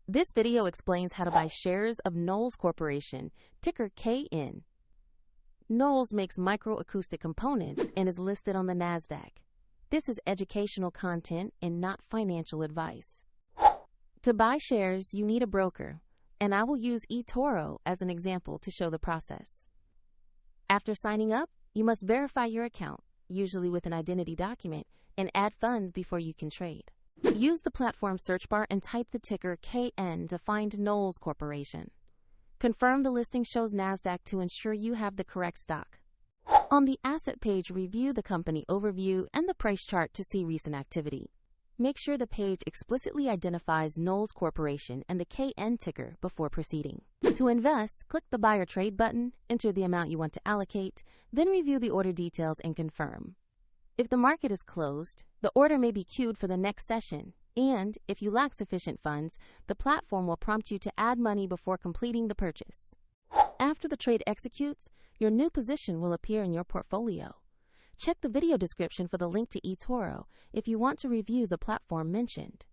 This video explains how to buy shares of Knowles Corporation, ticker KN. Knowles makes micro-acoustic components and is listed on the NASDAQ. This is educational content and not financial advice. To buy shares, you need a broker, and I will use eToro as an example to show the process. After signing up, you must verify your account, usually with an identity document, and add funds before you can trade. Use the platform search bar and type the ticker KN to find Knowles Corporation. Confirm the listing shows NASDAQ to ensure you have the correct stock. On the asset page, review the company overview and the price chart to see recent activity. Make sure the page explicitly identifies Knowles Corporation and the KN ticker before proceeding. To invest, click the Buy or Trade button, enter the amount you want to allocate, then review the order details and confirm. If the market is closed, the order may be queued for the next session, and if you lack sufficient funds, the platform will prompt you to add money before completing the purchase. After the trade executes, your new position will appear in your portfolio. Check the video description for the link to eToro if you want to review the platform mentioned.